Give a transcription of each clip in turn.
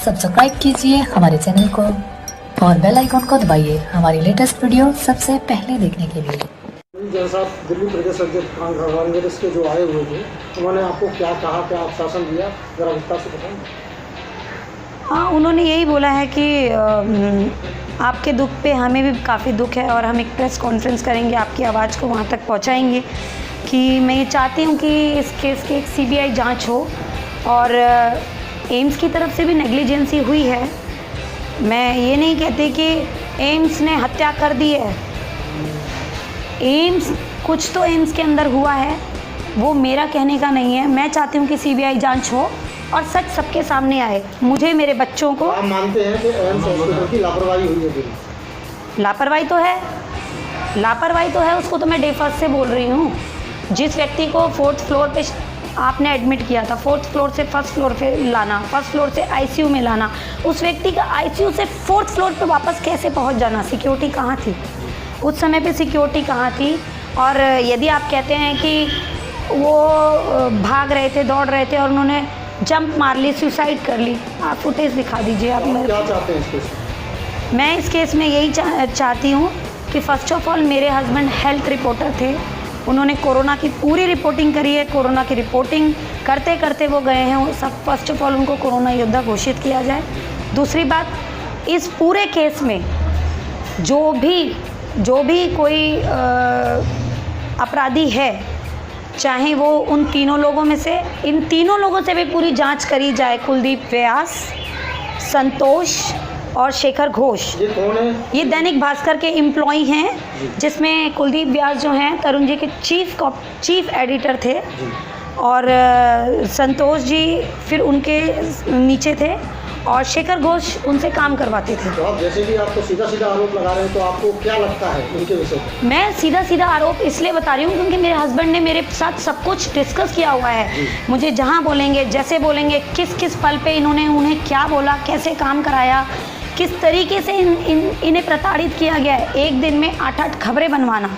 Subscribe कीजिए हमारे channel को और बेल आइकॉन को दबाइए हमारी लेटेस्ट वीडियो सबसे पहले देखने के लिए। जैसा दिल्ली प्रदेश अध्यक्ष कांग्रेस के जो आए हुए थे, उन्होंने आपको क्या कहा, क्या आश्वासन दिया, जरा विस्तार से बताएं। हाँ, उन्होंने यही बोला है कि आपके दुख पे हमें भी काफ़ी दुख है और हम एक प्रेस कॉन्फ्रेंस करेंगे, आपकी आवाज़ को वहाँ तक पहुँचाएंगे कि मैं ये चाहती हूँ कि इस केस की एक सीबीआई जांच हो और एम्स की तरफ से भी नेग्लिजेंसी हुई है। मैं ये नहीं कहती कि एम्स ने हत्या कर दी है, एम्स कुछ तो एम्स के अंदर हुआ है, वो मेरा कहने का नहीं है। मैं चाहती हूँ कि सीबीआई जांच हो और सच सबके सामने आए। मुझे, मेरे बच्चों को। आप मानते हैं कि एम्स हॉस्पिटल की लापरवाही हुई है? लापरवाही तो है, उसको तो मैं डे फर्स्ट से बोल रही हूँ। जिस व्यक्ति को 4th फ्लोर पे आपने एडमिट किया था, 4th फ्लोर से 1st फ्लोर पे लाना, 1st फ्लोर से आईसीयू में लाना, उस व्यक्ति का आईसीयू से 4th फ्लोर पे वापस कैसे पहुँच जाना? सिक्योरिटी कहाँ थी उस समय पे? सिक्योरिटी कहाँ थी? और यदि आप कहते हैं कि वो भाग रहे थे, दौड़ रहे थे और उन्होंने जंप मार ली, सुसाइड कर ली, आप फुटेज दिखा दीजिए। आप मेरे क्या चाहते हैं इस केस में? मैं इस केस में यही चाहती हूँ कि फ़र्स्ट ऑफ ऑल मेरे हस्बैंड हेल्थ रिपोर्टर थे, उन्होंने कोरोना की पूरी रिपोर्टिंग करी है। कोरोना की रिपोर्टिंग करते करते वो गए हैं, सब फर्स्ट ऑफ ऑल उनको कोरोना योद्धा घोषित किया जाए। दूसरी बात, इस पूरे केस में जो भी कोई अपराधी है, चाहे वो उन तीनों लोगों में से, इन तीनों लोगों से भी पूरी जांच करी जाए। कुलदीप व्यास, संतोष और शेखर घोष, ये कौन है? ये दैनिक भास्कर के एम्प्लॉई हैं, जिसमें कुलदीप व्यास जो हैं तरुण जी के चीफ एडिटर थे और संतोष जी फिर उनके नीचे थे और शेखर घोष उनसे काम करवाते थे। तो आप जैसे कि आपको सीधा आरोप लगा रहे हैं, तो आपको क्या लगता है उनके विषय में? मैं सीधा आरोप इसलिए बता रही हूँ क्योंकि मेरे हस्बैंड ने मेरे साथ सब कुछ डिस्कस किया हुआ है। मुझे जहाँ बोलेंगे, जैसे बोलेंगे, किस पल पे इन्होंने उन्हें क्या बोला, कैसे काम कराया, किस तरीके से इन्हें प्रताड़ित किया गया है। एक दिन में 8-8 खबरें बनवाना,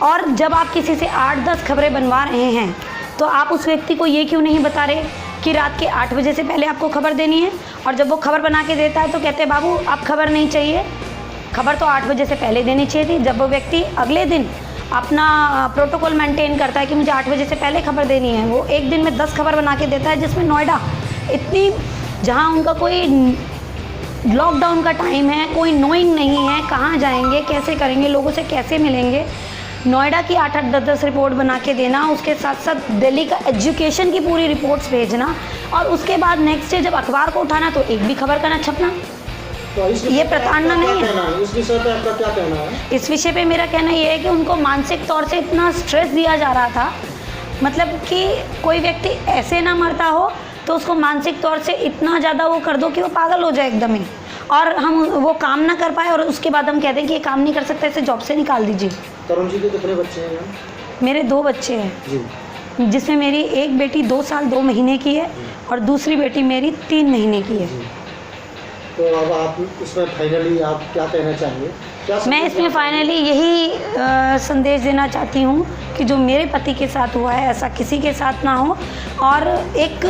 और जब आप किसी से 8-10 खबरें बनवा रहे हैं तो आप उस व्यक्ति को ये क्यों नहीं बता रहे कि रात के 8 बजे से पहले आपको खबर देनी है? और जब वो खबर बना के देता है तो कहते हैं बाबू अब खबर नहीं चाहिए, खबर तो 8 बजे से पहले देनी चाहिए थी। जब वो व्यक्ति अगले दिन अपना प्रोटोकॉल मेंटेन करता है कि मुझे 8 बजे से पहले खबर देनी है, वो एक दिन में 10 खबर बना के देता है, जिसमें नोएडा इतनी, जहाँ उनका कोई लॉकडाउन का टाइम है, कोई नोइंग नहीं है, कहाँ जाएंगे, कैसे करेंगे, लोगों से कैसे मिलेंगे, नोएडा की 8-8, 10-10 रिपोर्ट बना के देना, उसके साथ साथ दिल्ली का एजुकेशन की पूरी रिपोर्ट्स भेजना, और उसके बाद नेक्स्ट डे जब अखबार को उठाना तो एक भी खबर का ना छपना। तो ये प्रताड़ना नहीं है। इस विषय पे आपका क्या कहना है? इस विषय पे मेरा कहना ये है कि उनको मानसिक तौर से इतना स्ट्रेस दिया जा रहा था, मतलब कि कोई व्यक्ति ऐसे ना मरता हो तो उसको मानसिक तौर से इतना ज़्यादा वो कर दो कि वो पागल हो जाए एकदम ही, और हम वो काम ना कर पाए और उसके बाद हम कहते हैं कि ये काम नहीं कर सकता, इसे जॉब से निकाल दीजिए। तरुण जी के कितने बच्चे हैं? मेरे 2 बच्चे हैं जी, जिसमें मेरी एक बेटी 2 साल 2 महीने की है और दूसरी बेटी मेरी 3 महीने की है। तो अब आप इसमें फाइनली आप क्या कहना चाहेंगे? मैं इसमें फाइनली यही संदेश देना चाहती हूँ कि जो मेरे पति के साथ हुआ है ऐसा किसी के साथ ना हो, और एक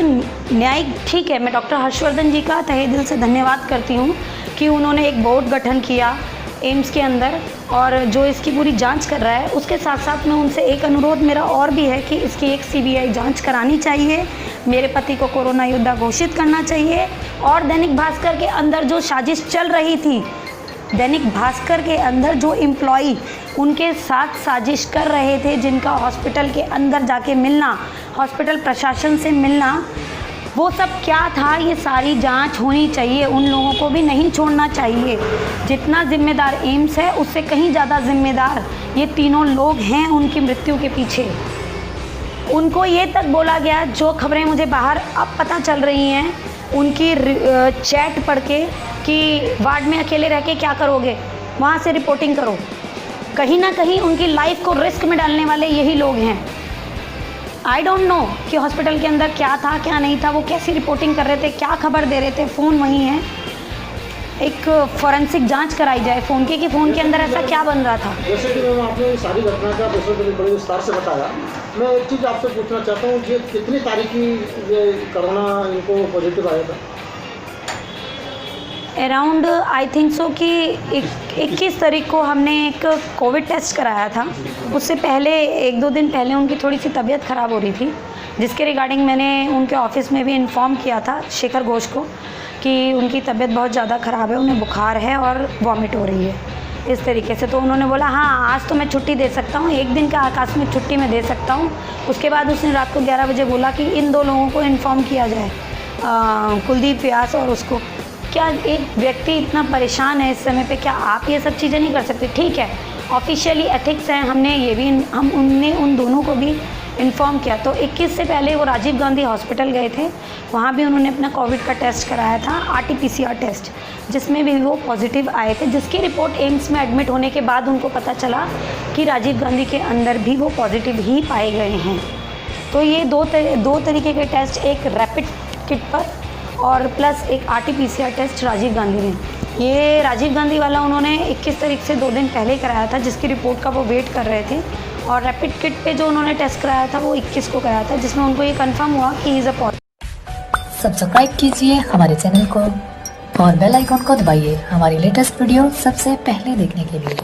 न्यायिक, ठीक है, मैं डॉक्टर हर्षवर्धन जी का तहे दिल से धन्यवाद करती हूँ कि उन्होंने एक बोर्ड गठन किया एम्स के अंदर और जो इसकी पूरी जांच कर रहा है। उसके साथ साथ में उनसे एक अनुरोध मेरा और भी है कि इसकी एक सीबीआई जांच करानी चाहिए, मेरे पति को कोरोना योद्धा घोषित करना चाहिए, और दैनिक भास्कर के अंदर जो साजिश चल रही थी, दैनिक भास्कर के अंदर जो एम्प्लॉई उनके साथ साजिश कर रहे थे, जिनका हॉस्पिटल के अंदर जाके मिलना, हॉस्पिटल प्रशासन से मिलना, वो सब क्या था, ये सारी जांच होनी चाहिए। उन लोगों को भी नहीं छोड़ना चाहिए। जितना जिम्मेदार एम्स है उससे कहीं ज़्यादा जिम्मेदार ये तीनों लोग हैं उनकी मृत्यु के पीछे। उनको ये तक बोला गया, जो खबरें मुझे बाहर अब पता चल रही हैं उनकी चैट पढ़ के, कि वार्ड में अकेले रह के क्या करोगे, वहाँ से रिपोर्टिंग करो। कहीं ना कहीं उनकी लाइफ को रिस्क में डालने वाले यही लोग हैं। आई डोंट नो कि हॉस्पिटल के अंदर क्या था क्या नहीं था, वो कैसी रिपोर्टिंग कर रहे थे, क्या खबर दे रहे थे, फ़ोन वही है। एक फॉरेंसिक जांच कराई जाए फ़ोन की, कि फ़ोन के अंदर ऐसा क्या बन रहा था। जैसे कि मैम आपने सारी घटना का बड़े विस्तार से बताया, मैं एक चीज़ आपसे पूछना चाहता हूँ, ये कितनी तारीख की ये कोरोना इनको पॉजिटिव आया था? अराउंड आई थिंक सो कि 21 तारीख को हमने एक कोविड टेस्ट कराया था। उससे पहले 1-2 दिन पहले उनकी थोड़ी सी तबीयत ख़राब हो रही थी, जिसके रिगार्डिंग मैंने उनके ऑफिस में भी इन्फॉर्म किया था शेखर घोष को कि उनकी तबीयत बहुत ज़्यादा ख़राब है, उन्हें बुखार है और वॉमिट हो रही है इस तरीके से। तो उन्होंने बोला हाँ आज तो मैं छुट्टी दे सकता हूँ, 1 दिन का आकस्मिक छुट्टी मैं दे सकता हूँ। उसके बाद उसने रात को 11 बजे बोला कि इन 2 लोगों को इन्फॉर्म किया जाए, कुलदीप व्यास और उसको। क्या एक व्यक्ति इतना परेशान है इस समय पे, क्या आप ये सब चीज़ें नहीं कर सकते? ठीक है, ऑफिशियली एथिक्स है, हमने ये भी उनने उन दोनों को भी इन्फॉर्म किया। तो 21 से पहले वो राजीव गांधी हॉस्पिटल गए थे, वहाँ भी उन्होंने अपना कोविड का टेस्ट कराया था, RT-PCR टेस्ट, जिसमें भी वो पॉजिटिव आए थे, जिसकी रिपोर्ट एम्स में एडमिट होने के बाद उनको पता चला कि राजीव गांधी के अंदर भी वो पॉजिटिव ही पाए गए हैं। तो ये दो तरीके के टेस्ट, एक रैपिड किट पर और प्लस एक RT-PCR टेस्ट राजीव गांधी ने। ये राजीव गांधी वाला उन्होंने 21 तारीख से 2 दिन पहले कराया था, जिसकी रिपोर्ट का वो वेट कर रहे थे। और रैपिड किट पे जो उन्होंने टेस्ट कराया था वो 21 को कराया था, जिसमें उनको ये कंफर्म हुआ कि इज़ अ पॉजिटिव। सब्सक्राइब कीजिए हमारे चैनल को और बेल आइकॉन को दबाइए हमारी लेटेस्ट वीडियो सबसे पहले देखने के लिए।